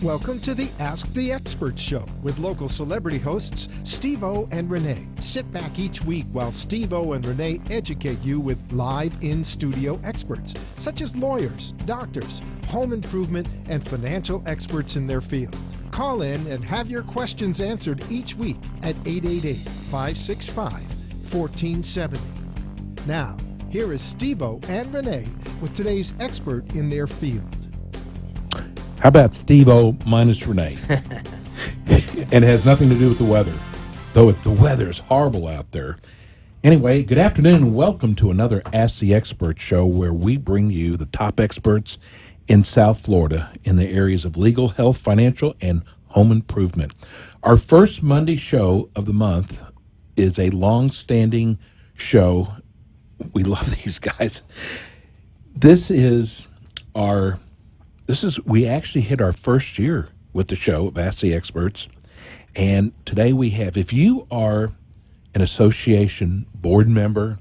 Welcome to the Ask the Expert Show with local celebrity hosts Steve O and Rene. Sit back each week while Steve O and Rene educate you with live in-studio experts, such as lawyers, doctors, home improvement, and financial experts in their field. Call in and have your questions answered each week at 888-565-1470. Now, here is Steve O and Rene with today's expert in their field. How about Steve O minus Rene? And it has nothing to do with the weather, though the weather is horrible out there. Anyway, good afternoon and welcome to another Ask the Expert show where we bring you the top experts in South Florida in the areas of legal, health, financial, and home improvement. Our first Monday show of the month is a long-standing show. We love these guys. We actually hit our first year with the show of Ask the Experts. And today we have, if you are an association board member,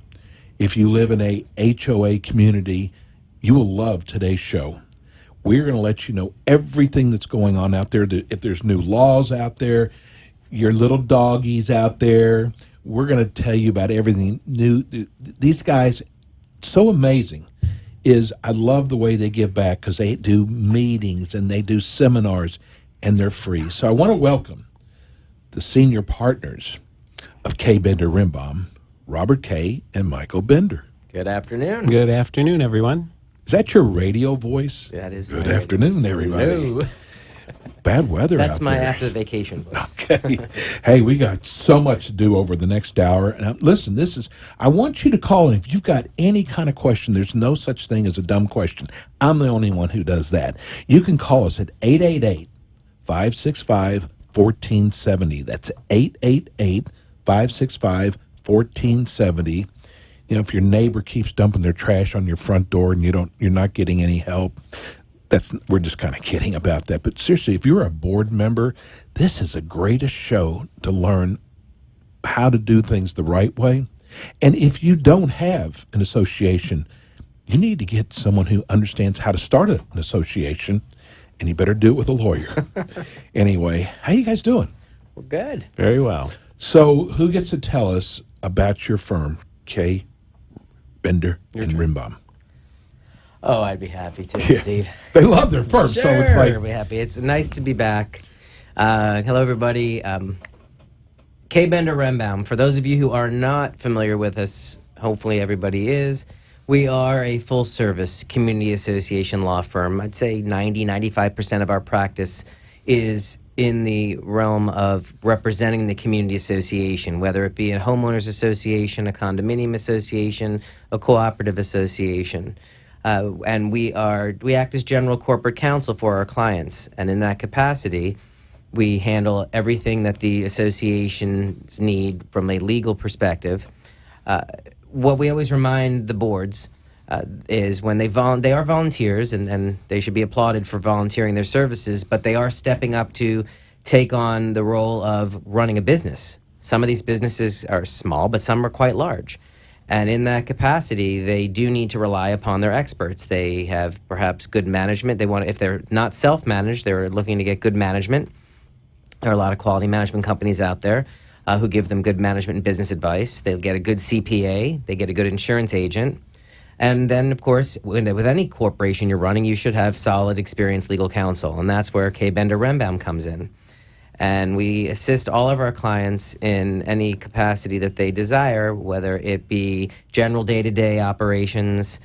if you live in a HOA community, you will love today's show. We're going to let you know everything that's going on out there. If there's new laws out there, your little doggies out there, we're going to tell you about everything new. These guys, so amazing. I love the way they give back because they do meetings and they do seminars and they're free. So I want to welcome the senior partners of K. Bender Rimbaum, Robert K. and Michael Bender. Good afternoon. Good afternoon, everyone. Is that your radio voice? That is Good afternoon, everybody. No. Bad weather That's out my there. after vacation voice. Okay. Hey, we got so much to do over the next hour. And listen, I want you to call in. If you've got any kind of question, there's no such thing as a dumb question. I'm the only one who does that. You can call us at 888-565-1470. That's 888-565-1470. You know, if your neighbor keeps dumping their trash on your front door and you're not getting any help, we're just kind of kidding about that. But seriously, if you're a board member, this is the greatest show to learn how to do things the right way. And if you don't have an association, you need to get someone who understands how to start an association, and you better do it with a lawyer. Anyway, how you guys doing? We're good. Very well. So who gets to tell us about your firm, K. Bender and Rimbaum? Oh, I'd be happy to, Steve. They love their firm, Sure, so it's like... I'd be happy. It's nice to be back. Hello, everybody. K. Bender Rimbaum. For those of you who are not familiar with us, hopefully everybody is, we are a full-service community association law firm. I'd say 95% of our practice is in the realm of representing the community association, whether it be a homeowners association, a condominium association, a cooperative association. And we act as general corporate counsel for our clients. And in that capacity, we handle everything that the associations need from a legal perspective. What we always remind the boards is when they are volunteers, and they should be applauded for volunteering their services, but they are stepping up to take on the role of running a business. Some of these businesses are small, but some are quite large. And in that capacity, they do need to rely upon their experts. They have perhaps good management. If they're not self-managed, they're looking to get good management. There are a lot of quality management companies out there who give them good management and business advice. They'll get a good CPA. They get a good insurance agent. And then, of course, with any corporation you're running, you should have solid, experienced legal counsel. And that's where K. Bender Rimbaum comes in. And we assist all of our clients in any capacity that they desire, whether it be general day-to-day operations,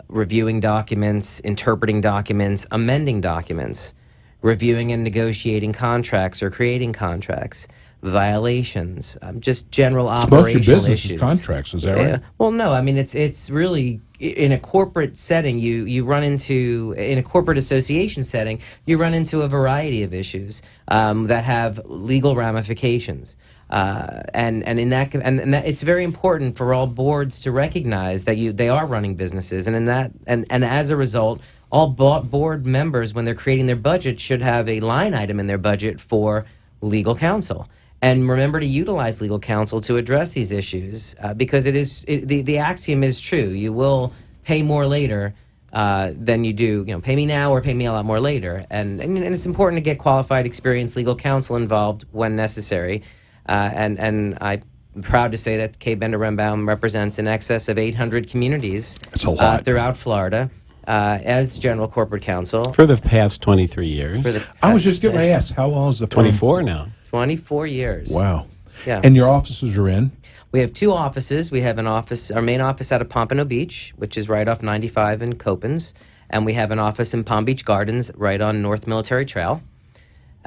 reviewing documents, interpreting documents, amending documents, reviewing and negotiating contracts or creating contracts, violations, just general operational issues. Most of your business is contracts, is that right? Well, no, I mean, it's really, in a corporate setting, you run into, in a corporate association setting, you run into a variety of issues that have legal ramifications. And it's very important for all boards to recognize that they are running businesses, and as a result, all board members, when they're creating their budget, should have a line item in their budget for legal counsel. And remember to utilize legal counsel to address these issues, because the axiom is true. You will pay more later than you do, pay me now or pay me a lot more later. And it's important to get qualified, experienced legal counsel involved when necessary. And I'm proud to say that K. Bender Rembaum represents in excess of 800 communities That's a lot. throughout Florida as general corporate counsel. For the past 23 years. I was just getting ready to ask, how long is the firm? 24 now. 24 years. Wow. Yeah. And your offices are in? We have two offices. We have our main office out of Pompano Beach, which is right off 95 in Copans. And we have an office in Palm Beach Gardens right on North Military Trail.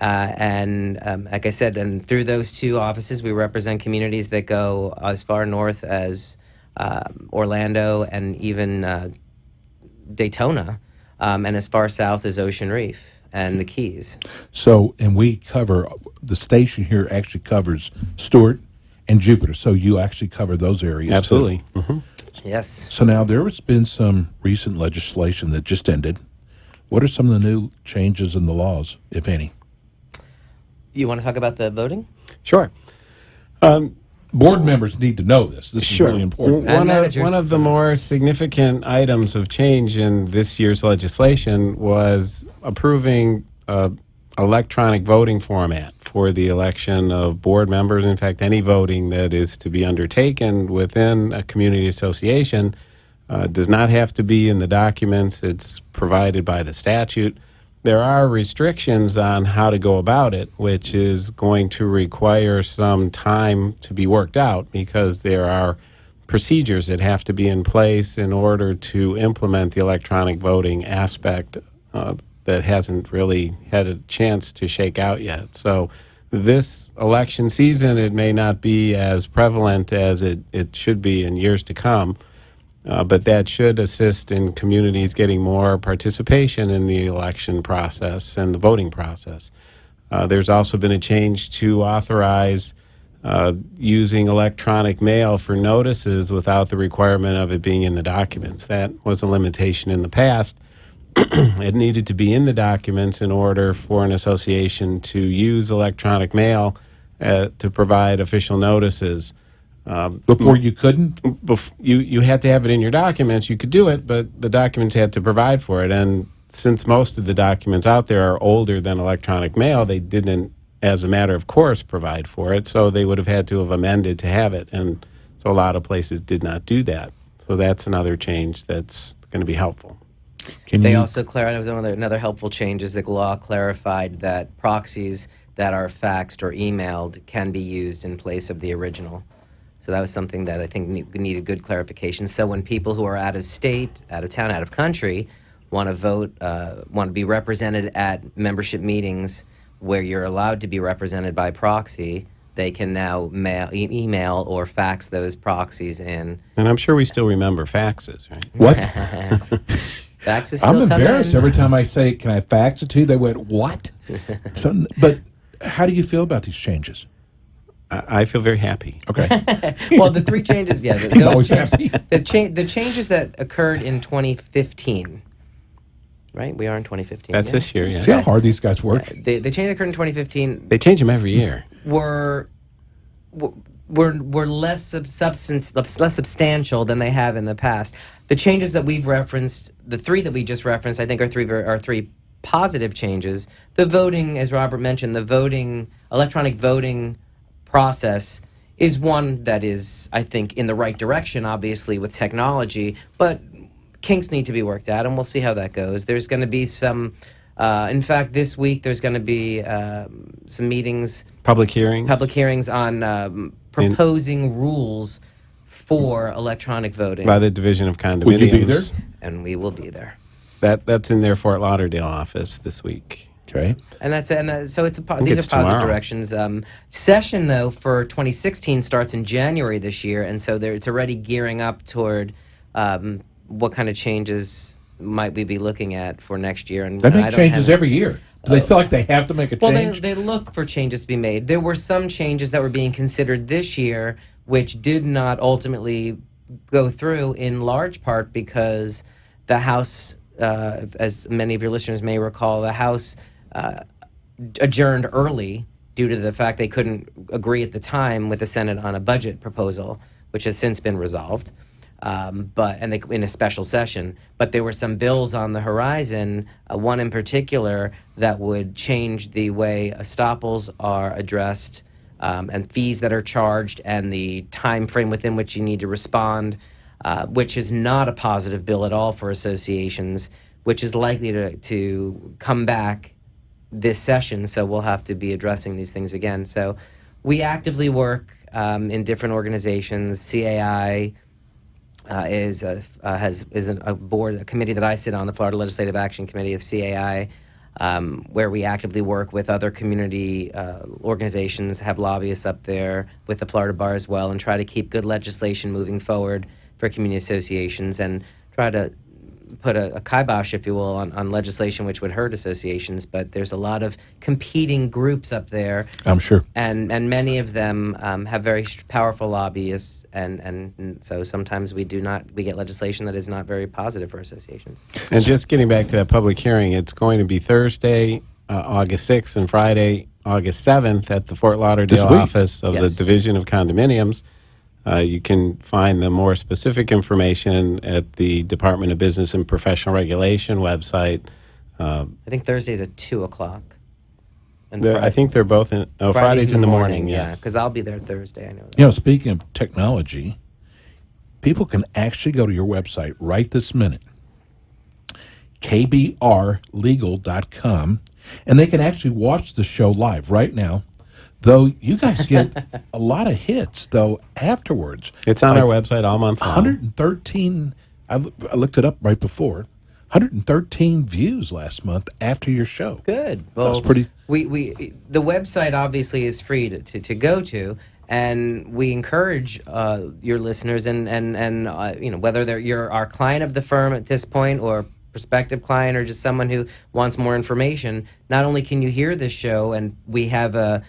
Like I said, and through those two offices, we represent communities that go as far north as Orlando and even Daytona, and as far south as Ocean Reef and the Keys. So, and the station here actually covers Stewart and Jupiter. So you actually cover those areas. Absolutely. too. Mm-hmm. Yes. So now there has been some recent legislation that just ended. What are some of the new changes in the laws, if any? You want to talk about the voting? Sure. Board members need to know this. This is really important. And One managers. of the more significant items of change in this year's legislation was approving electronic voting format for the election of board members. In fact, any voting that is to be undertaken within a community association does not have to be in the documents. It's provided by the statute. There are restrictions on how to go about it, which is going to require some time to be worked out because there are procedures that have to be in place in order to implement the electronic voting aspect that hasn't really had a chance to shake out yet. So this election season, it may not be as prevalent as it should be in years to come. But that should assist in communities getting more participation in the election process and the voting process. There's also been a change to authorize using electronic mail for notices without the requirement of it being in the documents. That was a limitation in the past. It needed to be in the documents in order for an association to use electronic mail to provide official notices. Before you couldn't? You had to have it in your documents. You could do it, but the documents had to provide for it. And since most of the documents out there are older than electronic mail, they didn't, as a matter of course, provide for it. So they would have had to have amended to have it. And so a lot of places did not do that. So that's another change that's going to be helpful. They also clarified, another helpful change is the law clarified that proxies that are faxed or emailed can be used in place of the original. So that was something that I think needed good clarification. So when people who are out of state, out of town, out of country want to vote, want to be represented at membership meetings where you're allowed to be represented by proxy, they can now email or fax those proxies in. And I'm sure we still remember faxes, right? What? Fax is still I'm embarrassed coming. every time I say, can I fax it to you? They went, what? But how do you feel about these changes? I feel very happy. Okay. Well, the three changes, yeah. He's always happy. The changes that occurred in 2015, right? We are in 2015. That's yeah? this year, yeah. See how hard these guys work? The changes that occurred in 2015 They change them every year. were less substantial than they have in the past. The changes that we've referenced, the three that we just referenced, I think are three positive changes. The voting, as Robert mentioned, electronic voting process is one that is, I think, in the right direction, obviously, with technology, but kinks need to be worked out, and we'll see how that goes. There's going to be some, in fact, this week there's going to be some meetings, Public hearings on proposing rules for electronic voting. by the Division of Condominiums. Will you be there? And we will be there. That's in their Fort Lauderdale office this week. Okay. So these it's are positive tomorrow. directions. Session though for 2016 starts in January this year, and so it's already gearing up toward what kind of changes might we be looking at for next year. And They and I make don't changes have- every year. Do they feel like they have to make a Well, change? they look for changes to be made. There were some changes that were being considered this year, which did not ultimately go through, in large part because the House, as many of your listeners may recall, the House adjourned early due to the fact they couldn't agree at the time with the Senate on a budget proposal, which has since been resolved. but they in a special session. But there were some bills on the horizon, one in particular that would change the way estoppels are addressed, and fees that are charged, and the time frame within which you need to respond, which is not a positive bill at all for associations, which is likely to come back this session. So we'll have to be addressing these things again. So we actively work in different organizations. CAI is a board, a committee that I sit on, the Florida Legislative Action Committee of CAI, where we actively work with other community organizations, have lobbyists up there with the Florida Bar as well, and try to keep good legislation moving forward for community associations, and try to put a kibosh, if you will, on legislation which would hurt associations. But there's a lot of competing groups up there. I'm sure. And many of them have very powerful lobbyists, and so sometimes we get legislation that is not very positive for associations. And just getting back to that public hearing, it's going to be Thursday, August 6th, and Friday, August 7th at the Fort Lauderdale office of the Division of Condominiums. You can find the more specific information at the Department of Business and Professional Regulation website. I think Thursday's at 2 o'clock. I think they're both in. Friday's in the morning. Yeah, Yes, because I'll be there Thursday. I know that. Speaking of technology, people can actually go to your website right this minute, kbrlegal.com, and they can actually watch the show live right now. Though you guys get a lot of hits, though, afterwards. it's on our website all month long. 113, I looked it up right before, 113 views last month after your show. Good. Well, That's pretty. The website obviously is free to go to, and we encourage your listeners and whether you're our client of the firm at this point, or prospective client, or just someone who wants more information. Not only can you hear this show, and we have the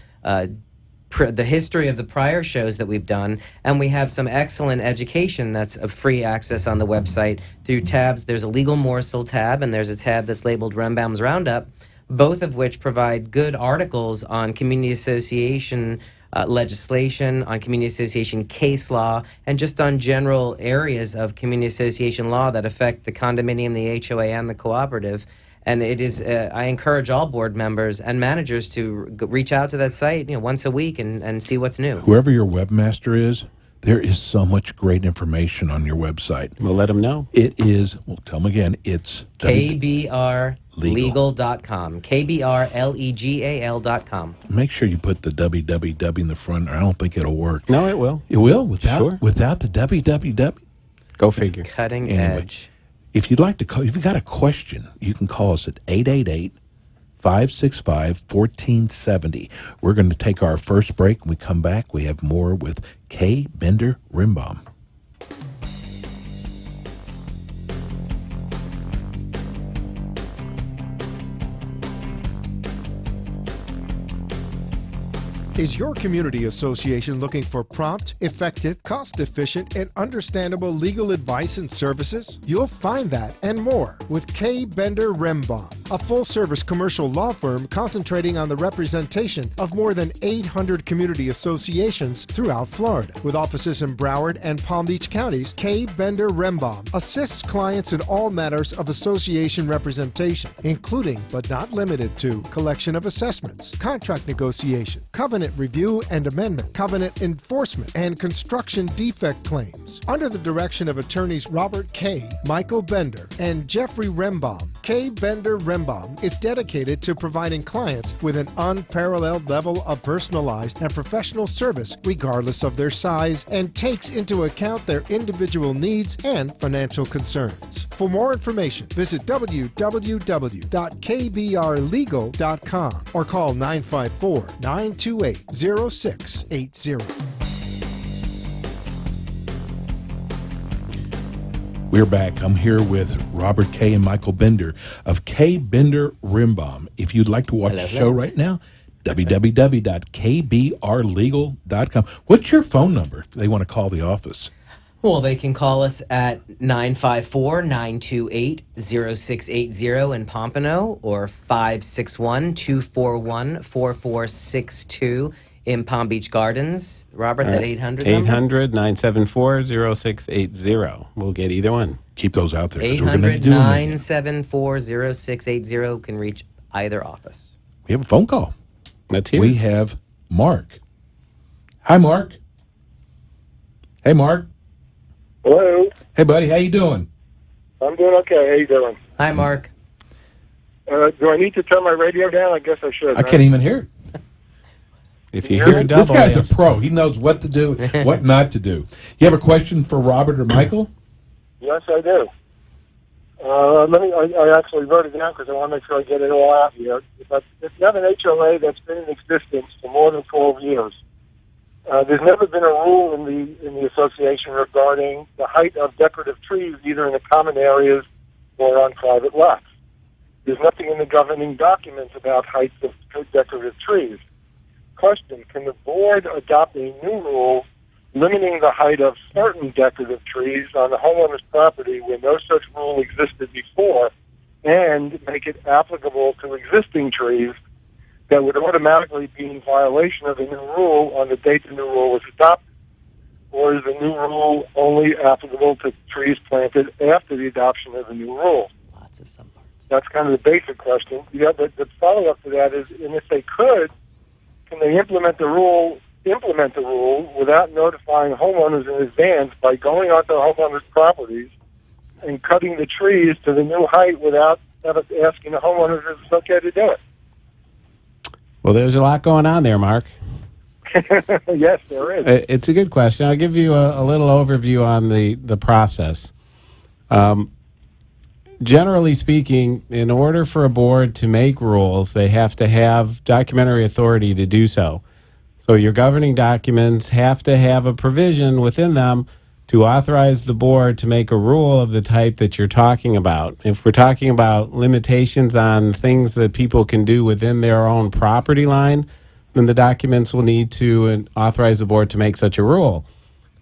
history of the prior shows that we've done, and we have some excellent education that's of free access on the website through tabs. There's a legal morsel tab, and there's a tab that's labeled Rembaum's Roundup, both of which provide good articles on community association legislation, on community association case law, and just on general areas of community association law that affect the condominium, the HOA, and the cooperative. And it is, I encourage all board members and managers to reach out to that site, once a week and see what's new. Whoever your webmaster is, there is so much great information on your website. We'll let them know. It is, tell them again, it's kbrlegal.com. kbrlegal.com. Make sure you put the www in the front, or I don't think it'll work. No, it will. It will? Without the www? Go figure. Cutting Anyway. edge. If you'd like to call, if you've got a question, you can call us at 888-565-1470. We're going to take our first break. When we come back, we have more with Kay Bender Rimbaum. Is your community association looking for prompt, effective, cost-efficient, and understandable legal advice and services? You'll find that and more with Kay Bender Rimbaum, a full-service commercial law firm concentrating on the representation of more than 800 community associations throughout Florida. With offices in Broward and Palm Beach counties, Kay Bender Rimbaum assists clients in all matters of association representation, including but not limited to collection of assessments, contract negotiation, covenant review and amendment, covenant enforcement, and construction defect claims. Under the direction of attorneys Robert Kay, Michael Bender, and Jeffrey Rimbaum, Kay Bender Rimbaum is dedicated to providing clients with an unparalleled level of personalized and professional service regardless of their size, and takes into account their individual needs and financial concerns. For more information, visit www.kbrlegal.com or call 954-928-0680. We're back. I'm here with Robert Kay and Michael Bender of Kay Bender Rimbaum. If you'd like to watch the show right now, www.kbrlegal.com. What's your phone number if they want to call the office? Well, they can call us at 954-928-0680 in Pompano, or 561-241-4462 in Palm Beach Gardens. Robert, that 800 number? 800-974-0680. We'll get either one. Keep those out there because we're going to do them again. 800-974-0680 can reach either office. We have a phone call. Let's hear. We have Mark. Hi, Mark. Hey, Mark. Hello. Hey, buddy. How you doing? I'm doing okay. How you doing? Hi, Mark. Do I need to turn my radio down? I guess I should. I can't even hear it. If you hear double, This guy's yes. a pro. He knows what to do, what not to do. You have a question for Robert or Michael? Yes, I do. I actually wrote it down because I want to make sure I get it all out here. If you have an HOA that's been in existence for more than 12 years, there's never been a rule in the association regarding the height of decorative trees, either in the common areas or on private lots. There's nothing in the governing documents about heights of decorative trees. Question, can the board adopt a new rule limiting the height of certain decorative trees on the homeowner's property where no such rule existed before, and make it applicable to existing trees that would automatically be in violation of the new rule on the date the new rule was adopted? Or is the new rule only applicable to trees planted after the adoption of the new rule? Lots of subparts. That's kind of the basic question. The follow-up to that is, and if they could, can they implement the rule without notifying homeowners in advance by going onto homeowners' properties and cutting the trees to the new height without asking the homeowners if it's okay to do it? Well, there's a lot going on there, Mark. Yes, there is. It's a good question. I'll give you a little overview on the process. Generally speaking, in order for a board to make rules, they have to have documentary authority to do so. So your governing documents have to have a provision within them to authorize the board to make a rule of the type that you're talking about. If we're talking about limitations on things that people can do within their own property line, then the documents will need to authorize the board to make such a rule.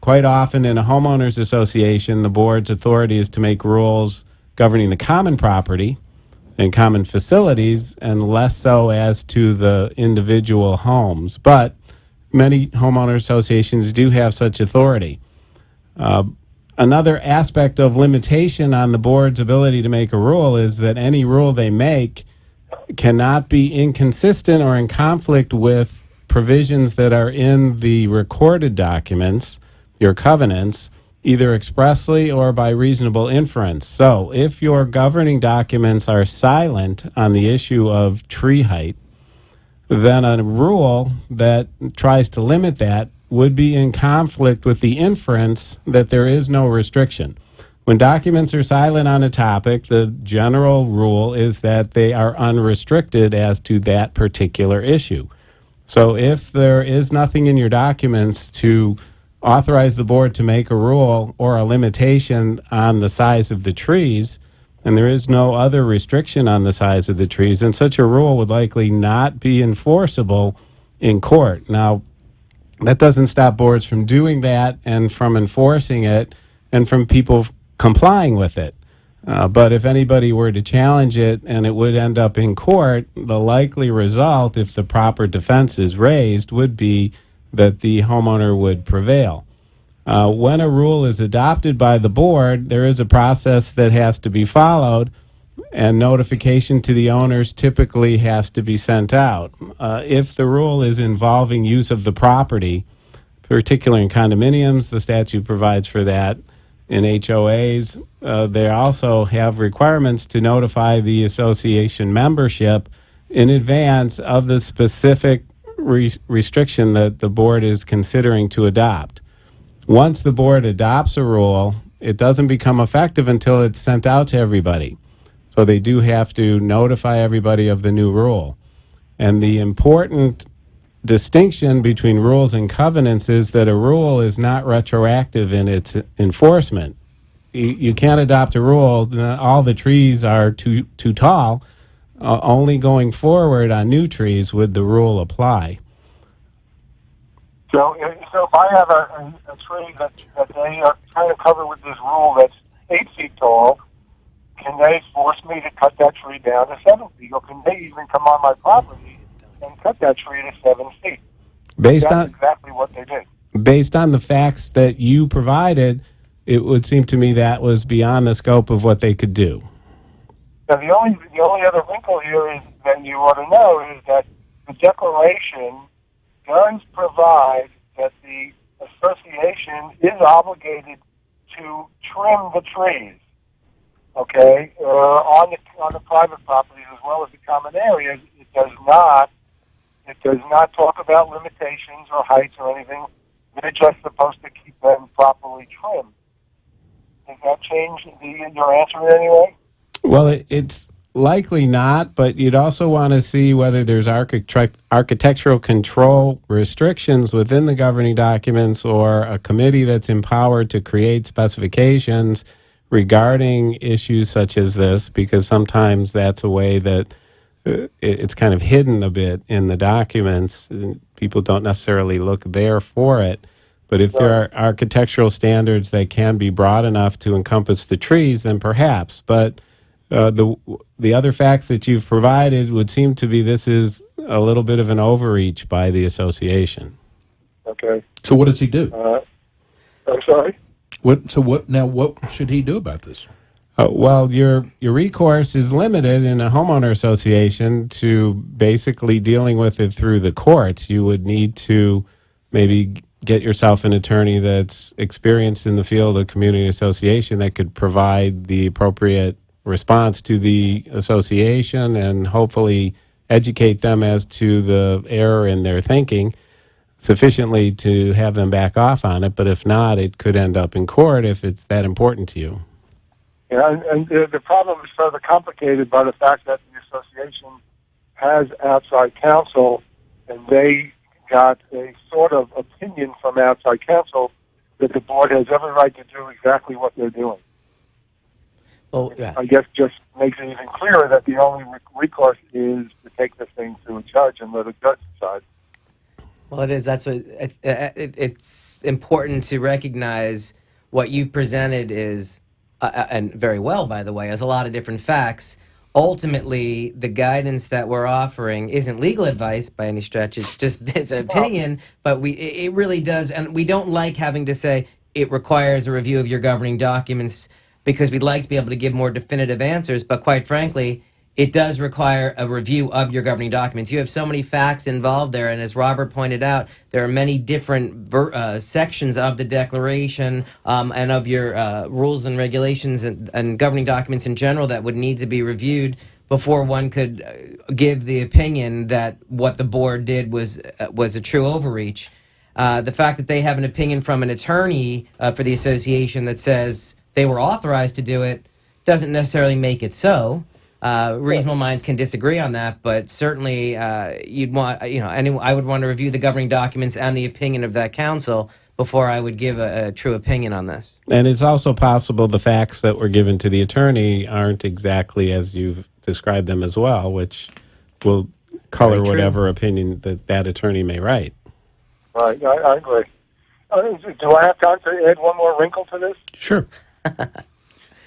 Quite often in a homeowners association, the board's authority is to make rules governing the common property and common facilities, and less so as to the individual homes. But many homeowner associations do have such authority. Another aspect of limitation on the board's ability to make a rule is that any rule they make cannot be inconsistent or in conflict with provisions that are in the recorded documents, your covenants, either expressly or by reasonable inference. So if your governing documents are silent on the issue of tree height, then a rule that tries to limit that would be in conflict with the inference that there is no restriction. When documents are silent on a topic, the general rule is that they are unrestricted as to that particular issue. So if there is nothing in your documents to authorize the board to make a rule or a limitation on the size of the trees, and there is no other restriction on the size of the trees, then such a rule would likely not be enforceable in court. Now, that doesn't stop boards from doing that and from enforcing it and from people complying with it. But if anybody were to challenge it and it would end up in court, the likely result, if the proper defense is raised, would be that the homeowner would prevail. When a rule is adopted by the board, there is a process that has to be followed, and notification to the owners typically has to be sent out. If the rule is involving use of the property, particularly in condominiums, the statute provides for that. In HOAs, they also have requirements to notify the association membership in advance of the specific restriction that the board is considering to adopt. Once the board adopts a rule, it doesn't become effective until it's sent out to everybody. So they do have to notify everybody of the new rule. And the important distinction between rules and covenants is that a rule is not retroactive in its enforcement. You can't adopt a rule that all the trees are too tall. Only going forward on new trees would the rule apply. So if I have a tree that they are trying to cover with this rule that's 8 feet tall, can they force me to cut that tree down to 7 feet? Or can they even come on my property and cut that tree to 7 feet? Based That's on exactly what they did. based on the facts that you provided, it would seem to me that was beyond the scope of what they could do. Now, the only other wrinkle here is that you ought to know is that the declaration does provide that the association is obligated to trim the trees, okay, on the private properties as well as the common areas. It does not talk about limitations or heights or anything. They're just supposed to keep them properly trimmed. Does that change your answer in any way? Well, it's likely not, but you'd also want to see whether there's architectural control restrictions within the governing documents or a committee that's empowered to create specifications regarding issues such as this, because sometimes that's a way that it's kind of hidden a bit in the documents. And people don't necessarily look there for it. But if there are architectural standards that can be broad enough to encompass the trees, then perhaps. But the other facts that you've provided would seem to be this is a little bit of an overreach by the association. Okay. So what does he do? I'm sorry? What should he do about this? Well, your recourse is limited in a homeowner association to basically dealing with it through the courts. You would need to maybe get yourself an attorney that's experienced in the field of community association that could provide the appropriate response to the association and hopefully educate them as to the error in their thinking sufficiently to have them back off on it. But if not, it could end up in court if it's that important to you. Yeah, and the problem is further complicated by the fact that the association has outside counsel, and they got a sort of opinion from outside counsel that the board has every right to do exactly what they're doing. Well, yeah. I guess just makes it even clearer that the only recourse is to take this thing to a judge and let a judge decide. Well, it is. That's what it's important to recognize. What you've presented is, and very well, by the way, as a lot of different facts. Ultimately, the guidance that we're offering isn't legal advice by any stretch. It's just it's an opinion, but it really does, and we don't like having to say it requires a review of your governing documents because we'd like to be able to give more definitive answers. But quite frankly, it does require a review of your governing documents. You have so many facts involved there, and as Robert pointed out, there are many different sections of the declaration and of your rules and regulations and governing documents in general that would need to be reviewed before one could give the opinion that what the board did was a true overreach. The fact that they have an opinion from an attorney for the association that says they were authorized to do it doesn't necessarily make it so. Reasonable minds can disagree on that, but certainly you'd want, I would want to review the governing documents and the opinion of that council before I would give a true opinion on this. And it's also possible the facts that were given to the attorney aren't exactly as you've described them as well, which will color whatever opinion that attorney may write. Right, I agree. Do I have time to add one more wrinkle to this? Sure.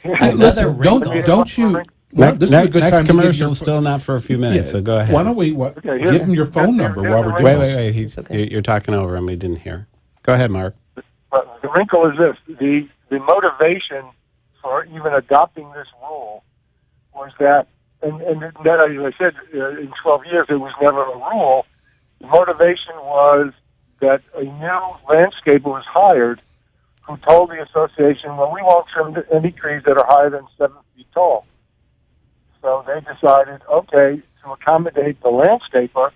Listen, don't you... Well, this is a good next time commercial, to still not for a few minutes, so go ahead. Why don't we give him your phone number, Robert? Wait. You're talking over him. We didn't hear. Go ahead, Mark. The wrinkle is this. The motivation for even adopting this rule was that, and that, as I said, in 12 years it was never a rule. The motivation was that a new landscaper was hired who told the association, well, we won't trim any trees that are higher than 7 feet tall. So they decided, okay, to accommodate the landscaper,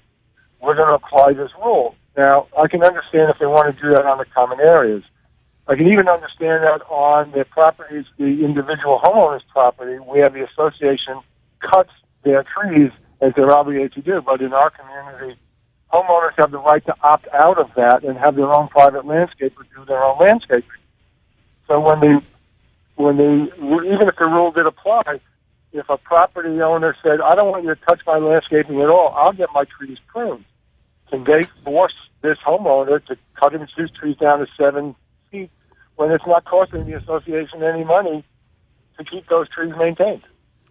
we're going to apply this rule. Now, I can understand if they want to do that on the common areas. I can even understand that on their properties, the individual homeowner's property, where the association cuts their trees as they're obligated to do. But in our community, homeowners have the right to opt out of that and have their own private landscaper do their own landscaping. So when even if the rule did apply, if a property owner said, I don't want you to touch my landscaping at all, I'll get my trees pruned. Can they force this homeowner to cut his trees down to 7 feet when it's not costing the association any money to keep those trees maintained?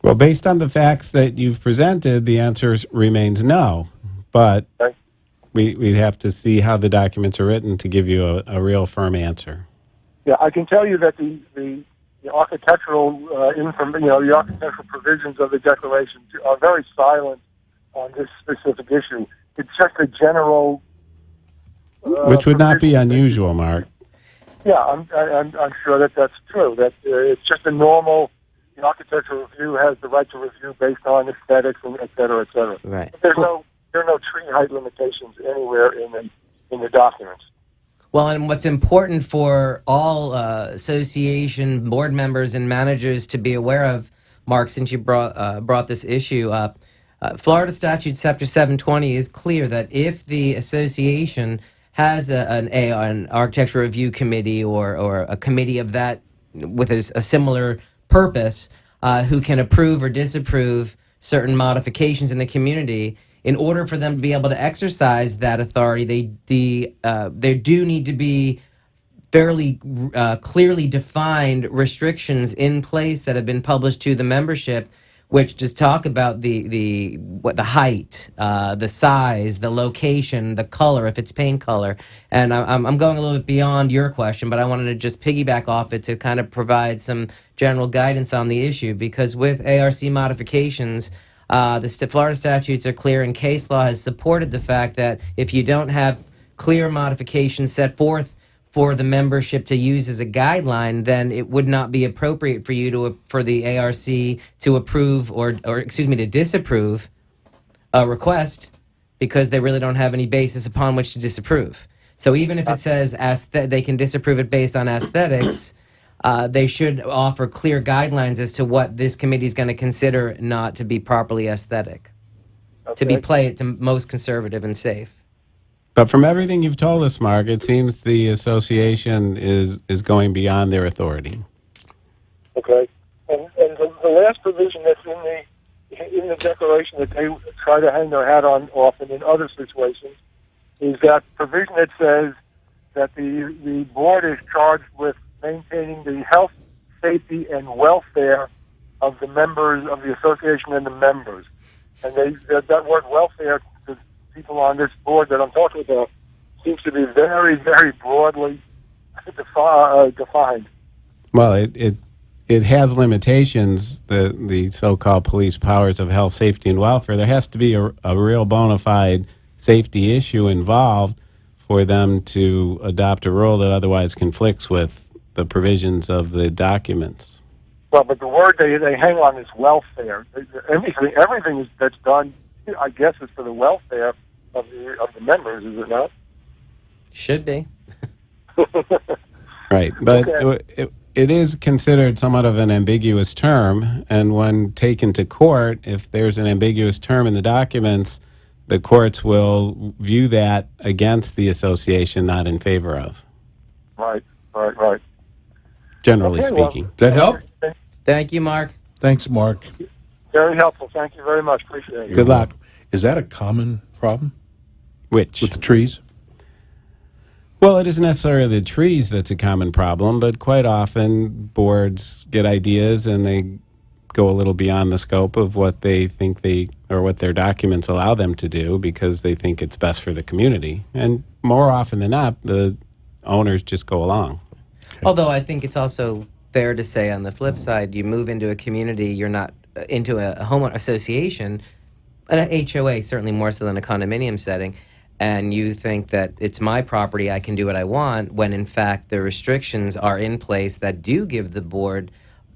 Well, based on the facts that you've presented, the answer remains no. But we'd have to see how the documents are written to give you a real firm answer. Yeah, I can tell you that the architectural the architectural provisions of the declaration are very silent on this specific issue. It's just a general, which would not be unusual, Mark. Yeah, I'm sure that's true. That it's just a normal. The architectural review has the right to review based on aesthetics and et cetera, et cetera. Right. But there are no tree height limitations anywhere in the documents. Well, and what's important for all association board members and managers to be aware of, Mark, since you brought this issue up, Florida Statute Chapter 720 is clear that if the association has an architectural review committee or a committee of that with a similar purpose, who can approve or disapprove certain modifications in the community, in order for them to be able to exercise that authority, there do need to be fairly clearly defined restrictions in place that have been published to the membership, which just talk about the height, the size, the location, the color, if it's paint color. And I'm going a little bit beyond your question, but I wanted to just piggyback off it to kind of provide some general guidance on the issue, because with ARC modifications, the Florida statutes are clear, and case law has supported the fact that if you don't have clear modifications set forth for the membership to use as a guideline, then it would not be appropriate for you for the ARC to approve or to disapprove a request, because they really don't have any basis upon which to disapprove. So even if it says they can disapprove it based on aesthetics, they should offer clear guidelines as to what this committee is going to consider not to be properly aesthetic, to be play it to most conservative and safe. But from everything you've told us, Mark, it seems the association is going beyond their authority. Okay, and the last provision that's in the declaration that they try to hang their hat on often in other situations is that provision that says that the board is charged with maintaining the health, safety, and welfare of the members of the association and the members. And that word welfare, to people on this board that I'm talking about, seems to be very, very broadly defined. Well, it has limitations, the so-called police powers of health, safety, and welfare. There has to be a real bona fide safety issue involved for them to adopt a rule that otherwise conflicts with the provisions of the documents. Well, but the word they hang on is welfare. Everything that's done, I guess, is for the welfare of the members, is it not? Should be. Right, but Okay. it is considered somewhat of an ambiguous term, and when taken to court, if there's an ambiguous term in the documents, the courts will view that against the association, not in favor of. Right. Generally Okay, well, speaking. Does that help? Thank you, Mark. Thanks, Mark. Very helpful. Thank you very much. Appreciate it. Good luck. Is that a common problem Which? with the trees? Well, it isn't necessarily the trees that's a common problem, but quite often boards get ideas and they go a little beyond the scope of what they think or what their documents allow them to do because they think it's best for the community. And more often than not, the owners just go along. Although I think it's also fair to say on the flip side, you move into a community, you're not into a homeowner association, an HOA certainly more so than a condominium setting, and you think that it's my property, I can do what I want, when in fact the restrictions are in place that do give the board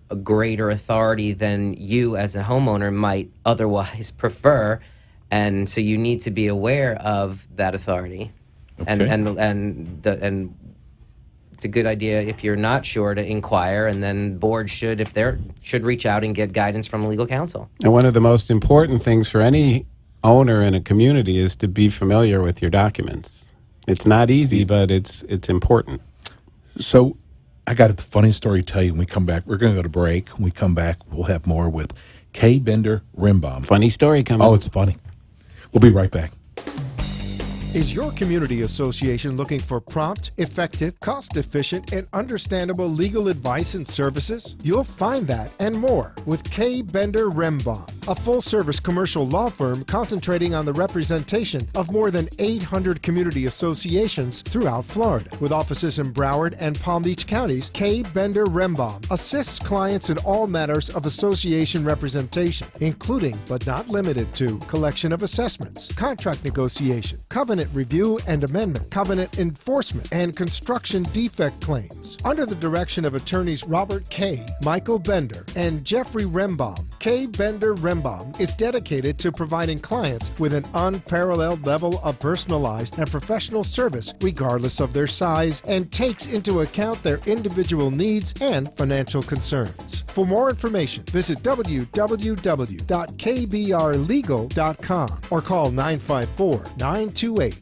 a greater authority than you as a homeowner might otherwise prefer, and so you need to be aware of that authority. Okay. And it's a good idea if you're not sure to inquire, and then board should reach out and get guidance from legal counsel. And one of the most important things for any owner in a community is to be familiar with your documents. It's not easy, but it's important. So I got a funny story to tell you when we come back. We're going to go to break. When we come back, we'll have more with K. Bender Rimbaum. Funny story coming. Oh, it's funny. We'll be right back. Is your community association looking for prompt, effective, cost-efficient, and understandable legal advice and services? You'll find that and more with K. Bender Rembaum, a full-service commercial law firm concentrating on the representation of more than 800 community associations throughout Florida. With offices in Broward and Palm Beach counties, K. Bender Rembaum assists clients in all matters of association representation, including but not limited to collection of assessments, contract negotiation, covenant review and amendment, covenant enforcement, and construction defect claims. Under the direction of attorneys Robert K., Michael Bender, and Jeffrey Rembaum, K. Bender Rembaum is dedicated to providing clients with an unparalleled level of personalized and professional service regardless of their size, and takes into account their individual needs and financial concerns. For more information, visit www.kbrlegal.com or call 954-928-0680.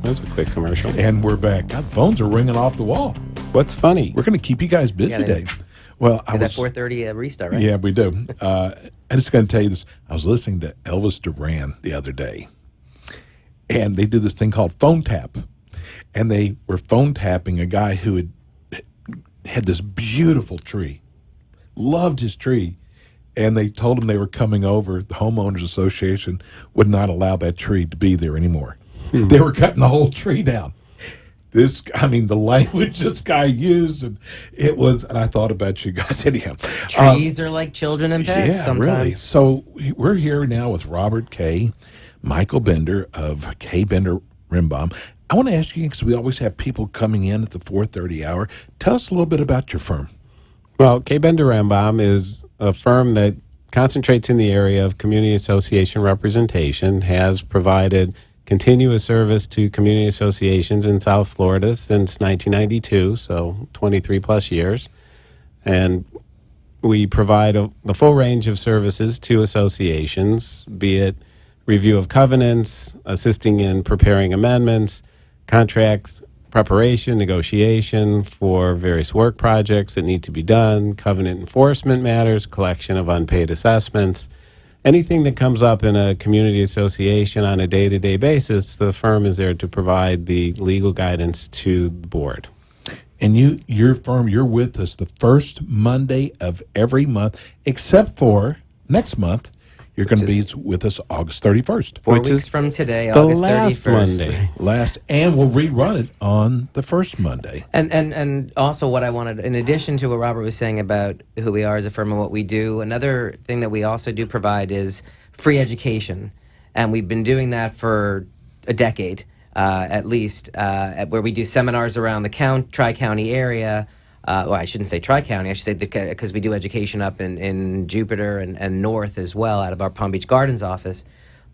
That's a quick commercial. And we're back. God, the phones are ringing off the wall. What's funny? We're going to keep you guys busy today. Well, I That was 4:30 restart, right? Yeah, we do. I'm just going to tell you this. I was listening to Elvis Duran the other day, and they do this thing called phone tap, and they were phone tapping a guy who had this beautiful tree, loved his tree, and they told him they were coming over. The homeowners association would not allow that tree to be there anymore. They were cutting the whole tree down. The language this guy used, and I thought about you guys anyhow. Trees are like children and pets Yeah, sometimes. really. So we're here now with Robert K., Michael Bender of K. Bender Rembaum. I want to ask you, because we always have people coming in at the 4:30 hour, tell us a little bit about your firm. Well, K. Bender Rembaum is a firm that concentrates in the area of community association representation, has provided continuous service to community associations in South Florida since 1992, so 23 plus years. And we provide the full range of services to associations, be it review of covenants, assisting in preparing amendments, contract preparation, negotiation for various work projects that need to be done, covenant enforcement matters, collection of unpaid assessments. Anything that comes up in a community association on a day-to-day basis, the firm is there to provide the legal guidance to the board. And your firm, you're with us the first Monday of every month, except for next month. You're going to be with us August 31st. 4 which weeks is from today, the August last 31st. Monday. And we'll rerun it on the first Monday. And also what I wanted, in addition to what Robert was saying about who we are as a firm and what we do, another thing that we also do provide is free education. And we've been doing that for a decade, at least, where we do seminars around the Tri-County area. Well, I shouldn't say Tri-County, I should say because we do education up in Jupiter and North as well out of our Palm Beach Gardens office.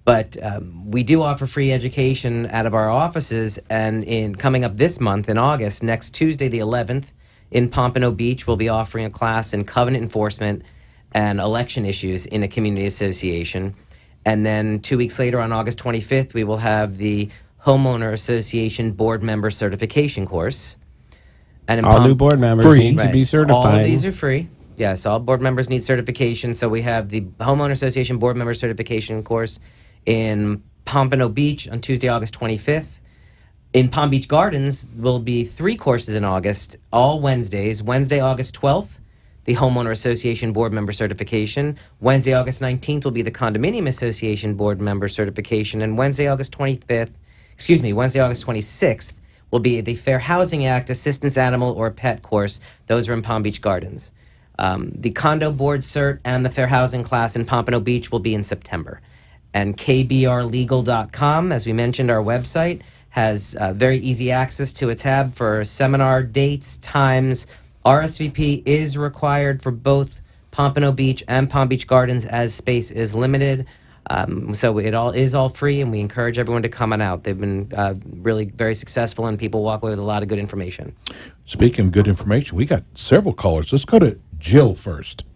But we do offer free education out of our offices, and in coming up this month in August, next Tuesday the 11th, in Pompano Beach, we'll be offering a class in covenant enforcement and election issues in a community association. And then 2 weeks later, on August 25th, we will have the Homeowner Association Board Member Certification course. And in All new board members need to be certified. All of these are free. Yes, all board members need certification. So we have the Homeowner Association Board Member Certification course in Pompano Beach on Tuesday, August 25th. In Palm Beach Gardens, will be 3 courses in August, all Wednesdays. Wednesday, August 12th, the Homeowner Association Board Member Certification. Wednesday, August 19th will be the Condominium Association Board Member Certification. And Wednesday, August 26th, will be the Fair Housing Act Assistance Animal or Pet course. Those are in Palm Beach Gardens. The Condo Board Cert and the Fair Housing class in Pompano Beach will be in September. And kbrlegal.com, as we mentioned, our website, has very easy access to a tab for seminar dates, times. RSVP is required for both Pompano Beach and Palm Beach Gardens as space is limited. So it is all free, and we encourage everyone to come on out. They've been really very successful, and people walk away with a lot of good information. Speaking of good information, we got several callers. Let's go to Jill first.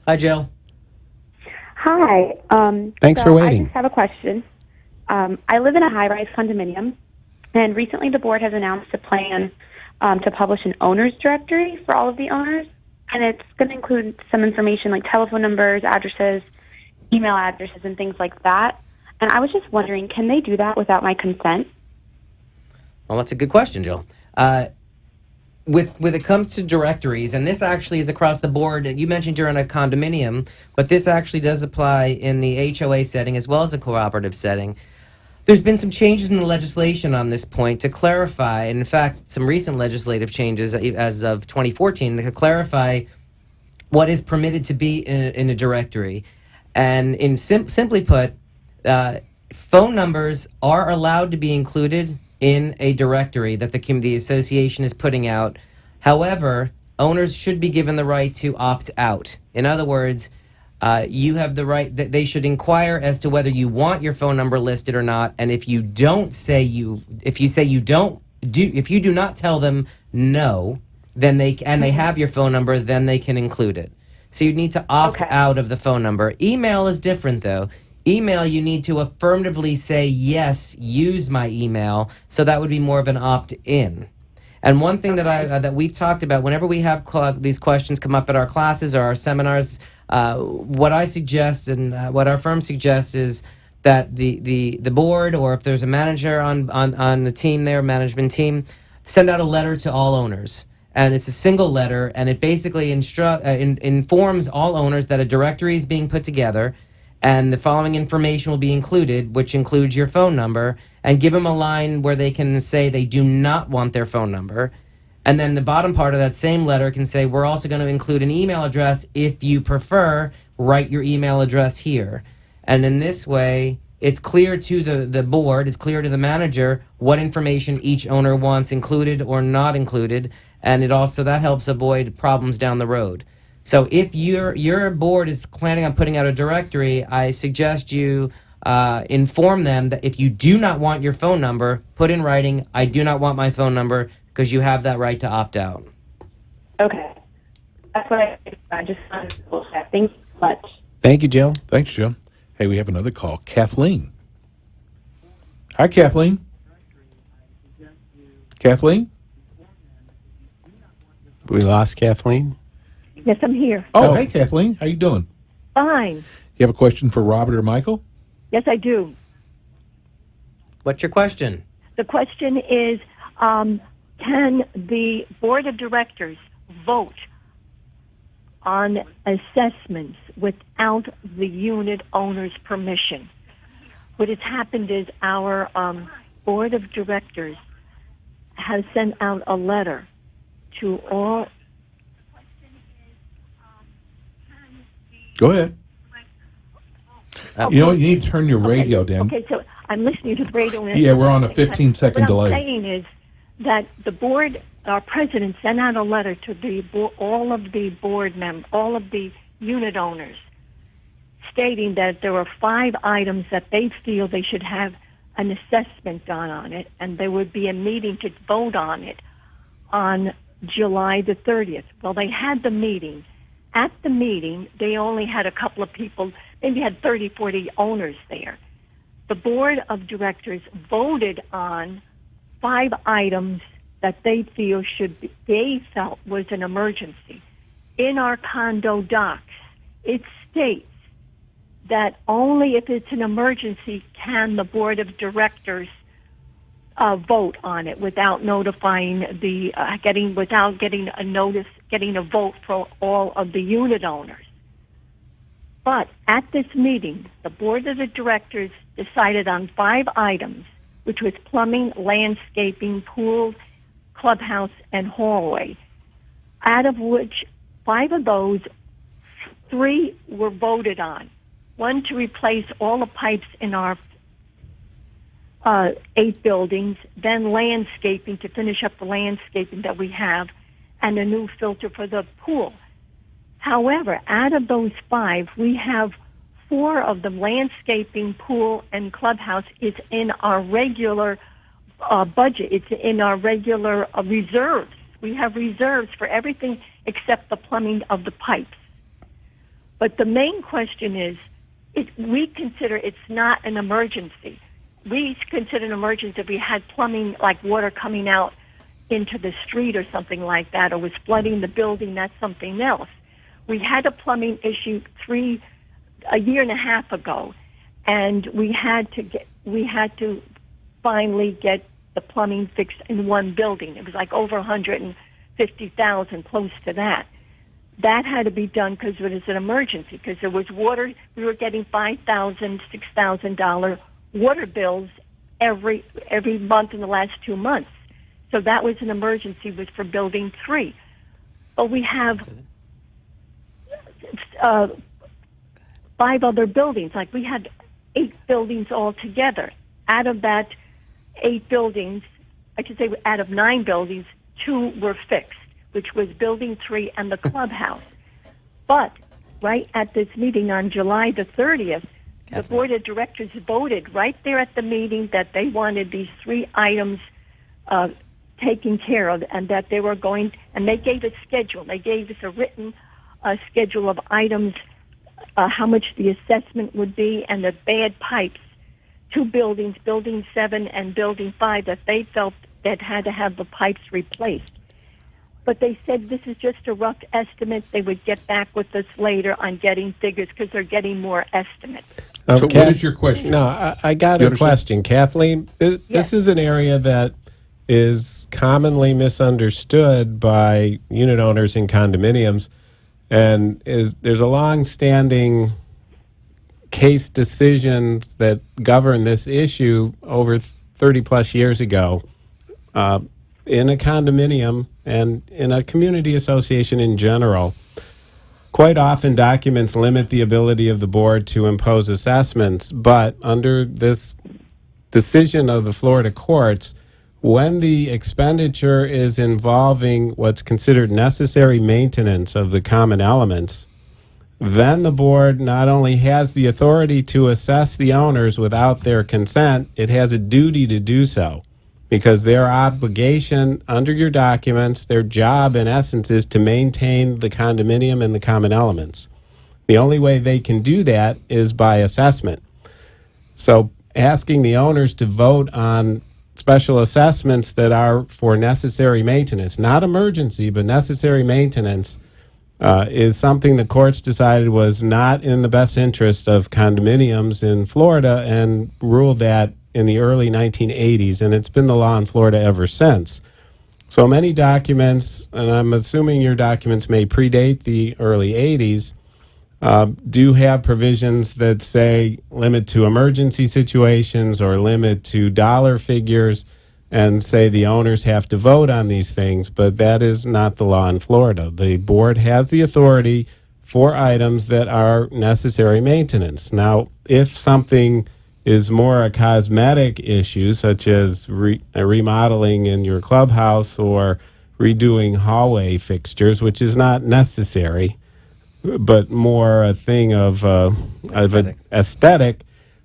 Hi, Jill. Hi. Thanks for waiting. I just have a question. I live in a high-rise condominium, and recently the board has announced a plan to publish an owner's directory for all of the owners, and it's going to include some information like telephone numbers, addresses, email addresses and things like that. And I was just wondering, can they do that without my consent? Well, that's a good question, Jill. When it comes to directories, and this actually is across the board, you mentioned you're in a condominium, but this actually does apply in the HOA setting as well as a cooperative setting. There's been some changes in the legislation on this point to clarify, and in fact, some recent legislative changes as of 2014 to clarify what is permitted to be in a directory. And simply put, phone numbers are allowed to be included in a directory that the association is putting out. However, owners should be given the right to opt out. In other words, you have the right that they should inquire as to whether you want your phone number listed or not. And if you do not tell them no, then they have your phone number, then they can include it. So you need to opt out of the phone number. Email is different though. Email, you need to affirmatively say, yes, use my email. So that would be more of an opt-in. And one thing that we've talked about, whenever we have these questions come up at our classes or our seminars, what I suggest and what our firm suggests is that the board, or if there's a manager on the team there, management team, send out a letter to all owners. And it's a single letter, and it basically informs all owners that a directory is being put together, and the following information will be included, which includes your phone number, and give them a line where they can say they do not want their phone number. And then the bottom part of that same letter can say, we're also going to include an email address. If you prefer, write your email address here. And in this way, it's clear to the board, it's clear to the manager what information each owner wants included or not included. And that helps avoid problems down the road. So if your board is planning on putting out a directory, I suggest you inform them that if you do not want your phone number, put in writing, I do not want my phone number, because you have that right to opt out. Okay. That's what I just wanted to double check. Thank you so much. Thank you, Jill. Thanks, Jill. Hey, we have another call. Kathleen. Hi, Kathleen. Kathleen? We lost Kathleen? Yes, I'm here. Oh, hey, Kathleen. How you doing? Fine. You have a question for Robert or Michael? Yes, I do. What's your question? The question is, can the board of directors vote on assessments without the unit owner's permission? What has happened is our board of directors has sent out a letter to all. Go ahead. You know, you need to turn your radio down. Okay, so I'm listening to the radio. Yeah, we're on a 15-second delay. What I'm saying is that the board, our president, sent out a letter to all of the board members, all of the unit owners, stating that there were 5 items that they feel they should have an assessment done on it, and there would be a meeting to vote on it on July the 30th. Well, they had the meeting. At the meeting, they only had a couple of people, maybe had 30, 40 owners there. The board of directors voted on 5 items that they felt was an emergency. In our condo docs, it states that only if it's an emergency can the board of directors vote on it without notifying without getting a notice, getting a vote for all of the unit owners. But at this meeting, the board of the directors decided on 5 items, which was plumbing, landscaping, pool, clubhouse, and hallway, out of which 5 of those, 3 were voted on. 1 to replace all the pipes in our 8 buildings, then landscaping to finish up the landscaping that we have, and a new filter for the pool. However, out of those 5, we have 4 of them, landscaping, pool, and clubhouse, is in our regular budget. It's in our regular reserves. We have reserves for everything except the plumbing of the pipes. But the main question is, we consider it's not an emergency. We consider an emergency if we had plumbing, like water coming out into the street or something like that, or was flooding the building. That's something else. We had a plumbing issue a year and a half ago, and we had to finally get the plumbing fixed in one building. It was like over 150,000, close to that. That had to be done because it was an emergency, because there was water. We were getting $5,000, $6,000 water bills every month in the last 2 months. So that was an emergency, was for building 3. But we have 5 other buildings. Like, we had 8 buildings altogether. Out of that 8 buildings, I should say out of 9 buildings, 2 were fixed, which was building 3 and the clubhouse. But right at this meeting on July the 30th, the board of directors voted right there at the meeting that they wanted these 3 items taken care of, and that they were going, and they gave a schedule. They gave us a written schedule of items, how much the assessment would be, and the bad pipes. 2 buildings, building 7 and building 5, that they felt that had to have the pipes replaced. But they said this is just a rough estimate. They would get back with us later on getting figures, because they're getting more estimates. So what is your question? No, I got a question, Kathleen. This is an area that is commonly misunderstood by unit owners in condominiums, and there's a long-standing case decisions that govern this issue over 30-plus years ago in a condominium and in a community association in general. Quite often, documents limit the ability of the board to impose assessments, but under this decision of the Florida courts, when the expenditure is involving what's considered necessary maintenance of the common elements, then the board not only has the authority to assess the owners without their consent, it has a duty to do so, because their obligation under your documents, their job in essence, is to maintain the condominium and the common elements. The only way they can do that is by assessment. So asking the owners to vote on special assessments that are for necessary maintenance, not emergency, but necessary maintenance, is something the courts decided was not in the best interest of condominiums in Florida, and ruled that in the early 1980s, and it's been the law in Florida ever since. So many documents, and I'm assuming your documents may predate the early 80s, do have provisions that say limit to emergency situations or limit to dollar figures, and say the owners have to vote on these things, but that is not the law in Florida. The board has the authority for items that are necessary maintenance. Now, if something is more a cosmetic issue, such as remodeling in your clubhouse or redoing hallway fixtures, which is not necessary, but more a thing of an aesthetic,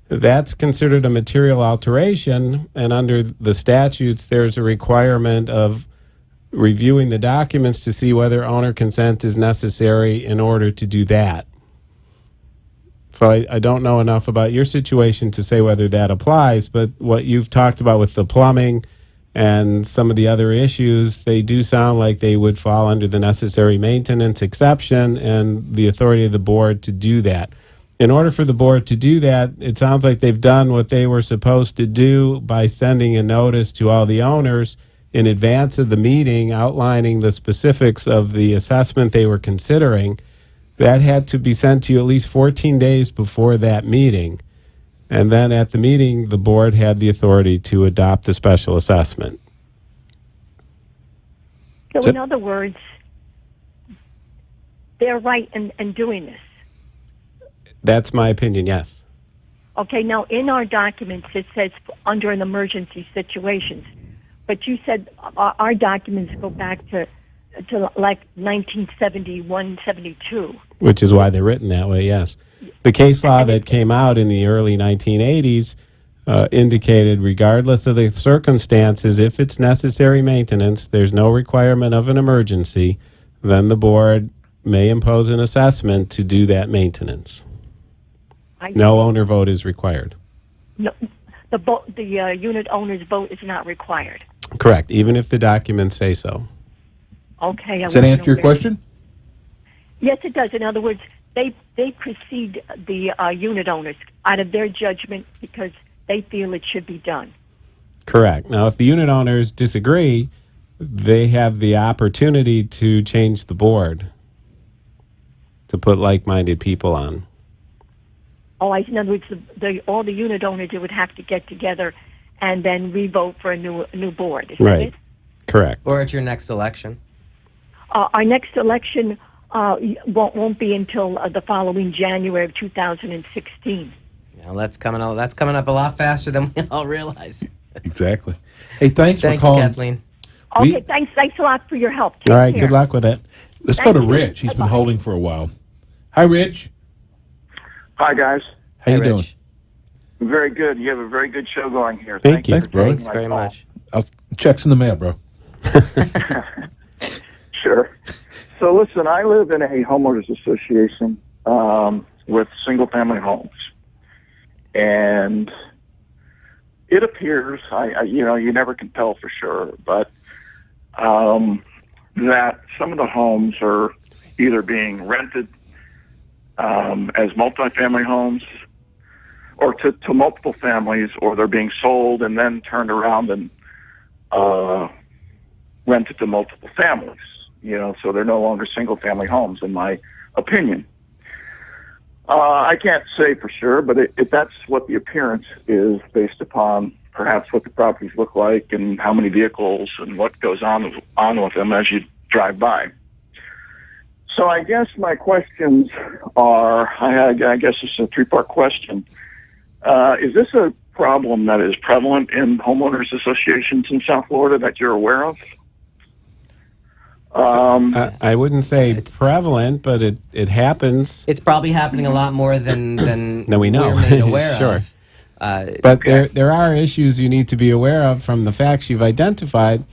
that's considered a material alteration, and under the statutes, there's a requirement of reviewing the documents to see whether owner consent is necessary in order to do that. So I don't know enough about your situation to say whether that applies, but what you've talked about with the plumbing and some of the other issues, they do sound like they would fall under the necessary maintenance exception and the authority of the board to do that. In order for the board to do that, it sounds like they've done what they were supposed to do by sending a notice to all the owners in advance of the meeting outlining the specifics of the assessment they were considering. That had to be sent to you at least 14 days before that meeting. And then at the meeting, the board had the authority to adopt the special assessment. So in other words, they're right in doing this. That's my opinion, yes. Okay, now in our documents it says under an emergency situations, but you said our documents go back to like 1971, 72. Which is why they're written that way, yes. The case law that came out in the early 1980s indicated regardless of the circumstances, if it's necessary maintenance, there's no requirement of an emergency, then the board may impose an assessment to do that maintenance. No owner vote is required. No, the unit owner's vote is not required. Correct, even if the documents say so. Okay. Does that answer your question? Yes, it does. In other words, they precede the unit owners out of their judgment because they feel it should be done. Correct. Now, if the unit owners disagree, they have the opportunity to change the board to put like-minded people on. Oh, in other words, all the unit owners would have to get together and then re-vote for a new board. Is that Right. it? Correct. Or at your next election. Our next election won't be until the following January of 2016. Now that's coming up a lot faster than we all realize. Exactly. Hey, thanks for Thanks, calling. Kathleen. Okay, thanks a lot for your help. Take All right. care. Good luck with it. Let's go to Thank you. Rich. He's been Bye-bye. holding for a while. Hi, Rich. Hi, guys. How you Hey, doing? Rich. Very good. You have a very good show going here. Thank you. Thanks, for bro. taking Thanks my very call. much. Checks in the mail, bro. Sure. So listen, I live in a homeowners association with single-family homes, and it appears, you never can tell for sure, but that some of the homes are either being rented as multifamily homes or to multiple families, or they're being sold and then turned around and rented to multiple families. So they're no longer single-family homes, in my opinion. I can't say for sure, but if that's what the appearance is based upon perhaps what the properties look like and how many vehicles and what goes on with them as you drive by. So I guess my questions are, I guess it's a three-part question. Is this a problem that is prevalent in homeowners associations in South Florida that you're aware of? I wouldn't say prevalent, but it happens. It's probably happening a lot more than we know. we're made aware Sure. of. But there are issues you need to be aware of from the facts you've identified.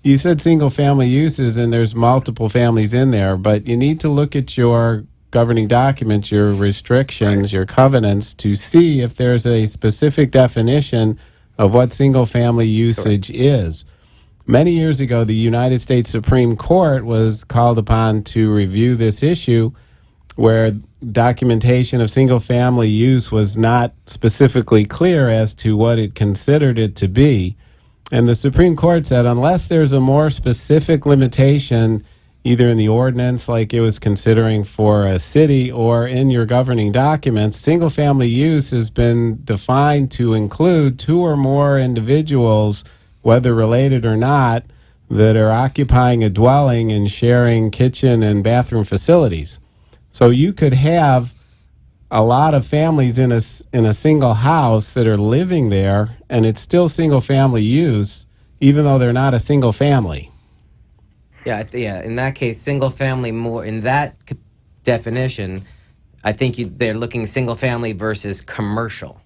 You said single-family uses, and there's multiple families in there, but you need to look at your governing documents, your restrictions, your covenants, to see if there's a specific definition of what single-family usage is. Many years ago, the United States Supreme Court was called upon to review this issue where documentation of single-family use was not specifically clear as to what it considered it to be. And the Supreme Court said unless there's a more specific limitation, either in the ordinance like it was considering for a city or in your governing documents, single-family use has been defined to include two or more individuals, whether related or not, that are occupying a dwelling and sharing kitchen and bathroom facilities. So you could have a lot of families in a single house that are living there, and it's still single-family use, even though they're not a single family. Yeah, in that case, single family more in that definition. I think they're looking single family versus commercial.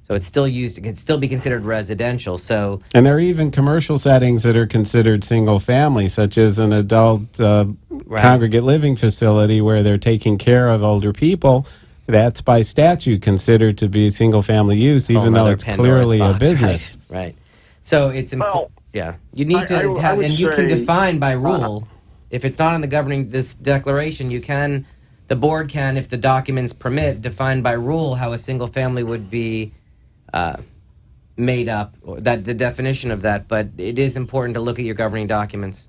So it's still used. It can still be considered residential. So And there are even commercial settings that are considered single family, such as an adult congregate living facility where they're taking care of older people. That's by statute considered to be single family use, even though it's clearly a business. Right. So it's important. Yeah, you need to I have, would and you can say, define by rule. If it's not in the governing this declaration, the board can, if the documents permit, define by rule how a single family would be made up, or that the definition of that. But it is important to look at your governing documents.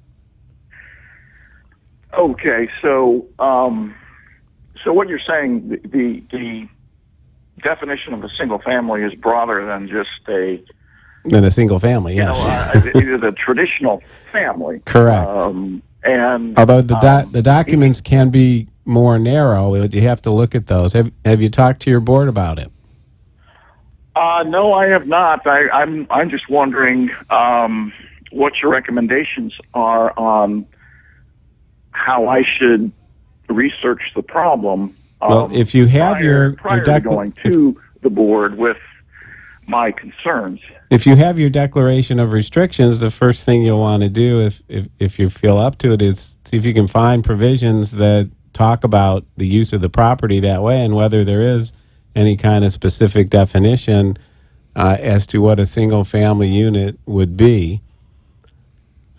Okay, so what you're saying, the definition of a single family is broader than just In a single family, yes. either the traditional family. Correct. And Although the documents can be more narrow, you have to look at those. Have you talked to your board about it? No, I have not. I'm just wondering what your recommendations are on how I should research the problem. Well, if you have prior your to going to the board with my concerns. If you have your declaration of restrictions, the first thing you'll want to do, if you feel up to it, is see if you can find provisions that talk about the use of the property that way and whether there is any kind of specific definition as to what a single family unit would be.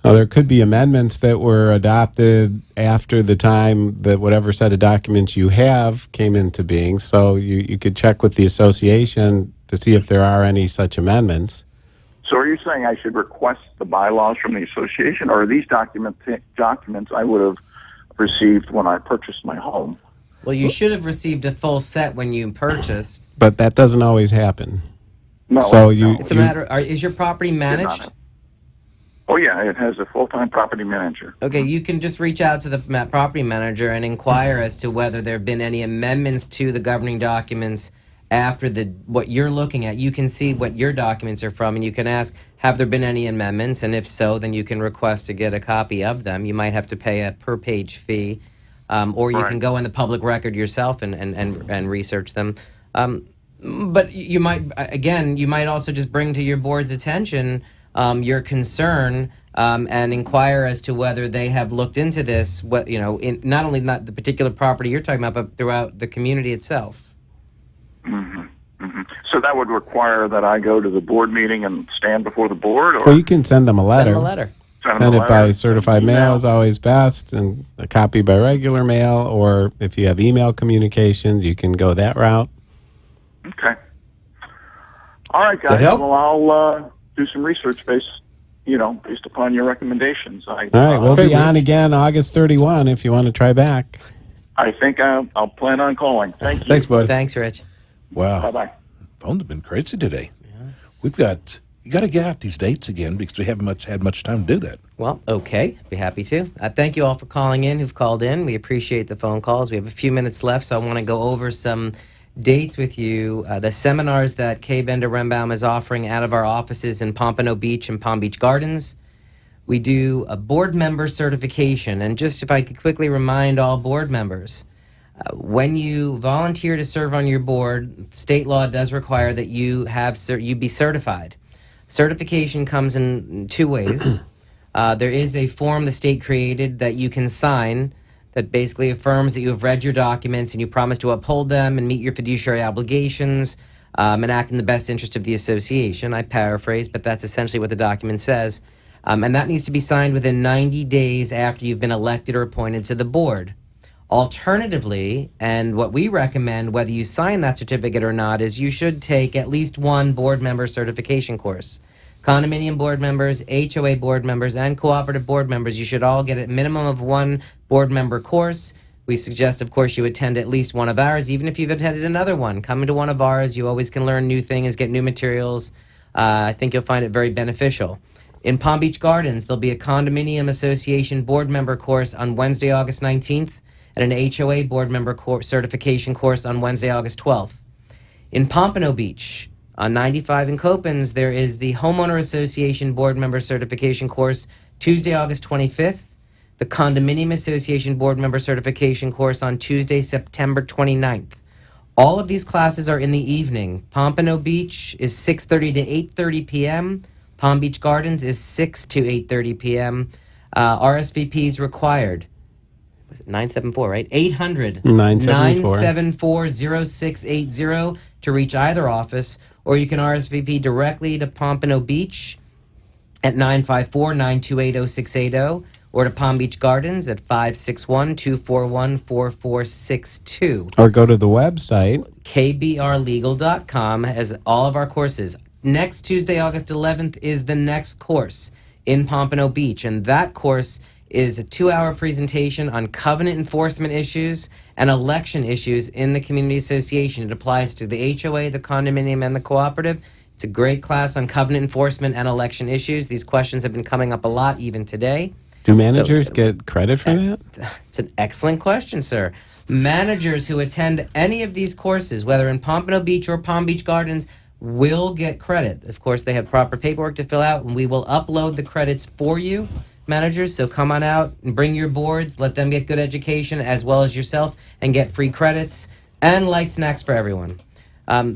Well, there could be amendments that were adopted after the time that whatever set of documents you have came into being. So you could check with the association to see if there are any such amendments. So are you saying I should request the bylaws from the association, or are these documents I would have received when I purchased my home? Well, you should have received a full set when you purchased. But that doesn't always happen. No. So It's a matter. Is your property managed? Oh, yeah, it has a full-time property manager. Okay, you can just reach out to the property manager and inquire as to whether there have been any amendments to the governing documents after what you're looking at. You can see what your documents are from, and you can ask, have there been any amendments? And if so, then you can request to get a copy of them. You might have to pay a per-page fee, or you can go in the public record yourself and research them. But you might also just bring to your board's attention your concern and inquire as to whether they have looked into this. Not only not the particular property you're talking about, but throughout the community itself. So that would require that I go to the board meeting and stand before the board? Or Well, you can send them a letter. Send them a letter. Send it by certified mail is always best, and a copy by regular mail, or if you have email communications, you can go that route. Okay. All right, guys. That help? Well, I'll do some research based upon your recommendations. All right, we'll be on again August 31 if you want to try back. I think I'll plan on calling. Thank you. Thanks, buddy. Thanks, Rich. Wow. Bye-bye. Phones have been crazy today. You got to get out these dates again because we haven't had much time to do that. Well, okay. Be happy to. Thank you all for calling in, who've called in. We appreciate the phone calls. We have a few minutes left, so I want to go over some dates with you. The seminars that Kay Bender Rembaum is offering out of our offices in Pompano Beach and Palm Beach Gardens. We do a board member certification. And just if I could quickly remind all board members, when you volunteer to serve on your board, state law does require that you be certified. Certification comes in two ways. There is a form the state created that you can sign that basically affirms that you have read your documents and you promise to uphold them and meet your fiduciary obligations and act in the best interest of the association. I paraphrase, but that's essentially what the document says. And that needs to be signed within 90 days after you've been elected or appointed to the board. Alternatively, and what we recommend, whether you sign that certificate or not, is you should take at least one board member certification course. Condominium board members, HOA board members, and cooperative board members, you should all get a minimum of one board member course. We suggest, of course, you attend at least one of ours, even if you've attended another one. Come to one of ours. You always can learn new things, get new materials. I think you'll find it very beneficial. In Palm Beach Gardens, there'll be a Condominium Association board member course on Wednesday, August 19th, and an HOA board member certification course on Wednesday, August 12th. In Pompano Beach, on 95 in Copans, there is the Homeowner Association board member certification course Tuesday, August 25th, the Condominium Association board member certification course on Tuesday, September 29th. All of these classes are in the evening. Pompano Beach is 6:30 to 8:30 p.m. Palm Beach Gardens is 6 to 8:30 p.m. RSVP is required. 974, right? 800 974 0680 to reach either office, or you can RSVP directly to Pompano Beach at 954-928-0680 or to Palm Beach Gardens at 561-241-4462. Or go to the website. kbrlegal.com has all of our courses. Next Tuesday, August 11th, is the next course in Pompano Beach, and that course is a 2-hour presentation on covenant enforcement issues and election issues in the community association. It applies to the HOA, the condominium, and the cooperative. It's a great class on covenant enforcement and election issues. These questions have been coming up a lot even today. Do managers get credit for that? It's an excellent question, sir. Managers who attend any of these courses, whether in Pompano Beach or Palm Beach Gardens, will get credit. Of course, they have proper paperwork to fill out, and we will upload the credits for you, managers. So come on out and bring your boards, let them get good education as well as yourself, and get free credits and light snacks for everyone.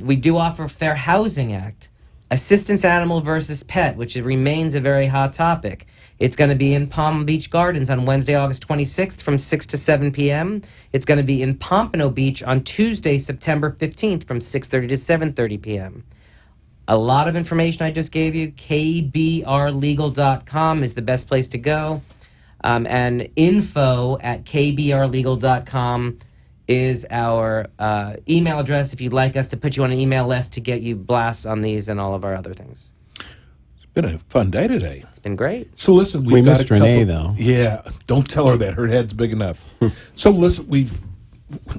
We do offer Fair Housing Act, assistance animal versus pet, which remains a very hot topic. It's going to be in Palm Beach Gardens on Wednesday, August 26th from 6 to 7 p.m. It's going to be in Pompano Beach on Tuesday, September 15th from 6:30 to 7:30 p.m. A lot of information I just gave you. kbrlegal.com is the best place to go. And info@kbrlegal.com is our email address if you'd like us to put you on an email list to get you blasts on these and all of our other things. It's been a fun day today. It's been great. So listen, We missed Renee, though. Yeah, don't tell her that. Her head's big enough. So listen, we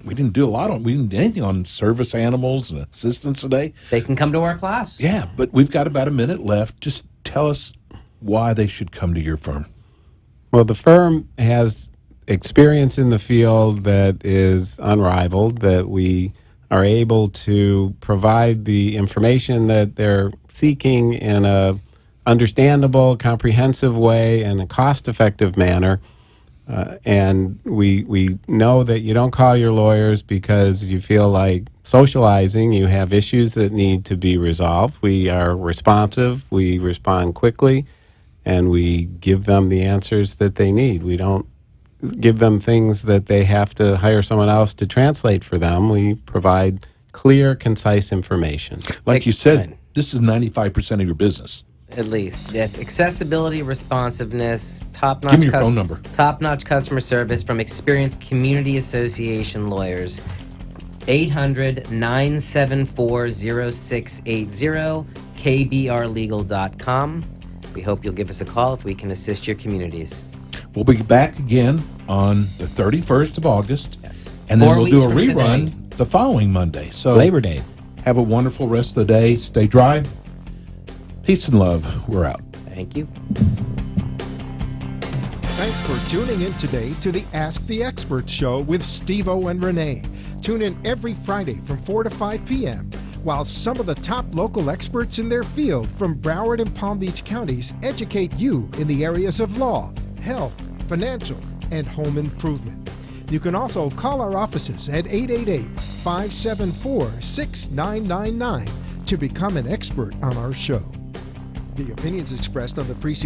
didn't do we didn't do anything on service animals and assistance today. They can come to our class. Yeah, but we've got about a minute left. Just tell us why they should come to your firm. Well, the firm has experience in the field that is unrivaled, that we are able to provide the information that they're seeking in a understandable, comprehensive way and a cost-effective manner. And we know that you don't call your lawyers because you feel like socializing. You have issues that need to be resolved. We are responsive. We respond quickly, and we give them the answers that they need. We don't give them things that they have to hire someone else to translate for them. We provide clear, concise information. Like you said, this is 95% of your business. At least. That's accessibility, responsiveness, top-notch Give me your phone number. Top-notch customer service from experienced community association lawyers. 800-974-0680, kbrlegal.com. We hope you'll give us a call if we can assist your communities. We'll be back again on the 31st of August. Yes. And then 4 we'll do weeks a from rerun today. the following Monday. So Labor Day. have a wonderful rest of the day. Stay dry. Peace and love. We're out. Thank you. Thanks for tuning in today to the Ask the Experts show with Steve O and Rene. Tune in every Friday from 4 to 5 p.m. while some of the top local experts in their field from Broward and Palm Beach counties educate you in the areas of law, health, financial, and home improvement. You can also call our offices at 888-574-6999 to become an expert on our show. The opinions expressed on the preceding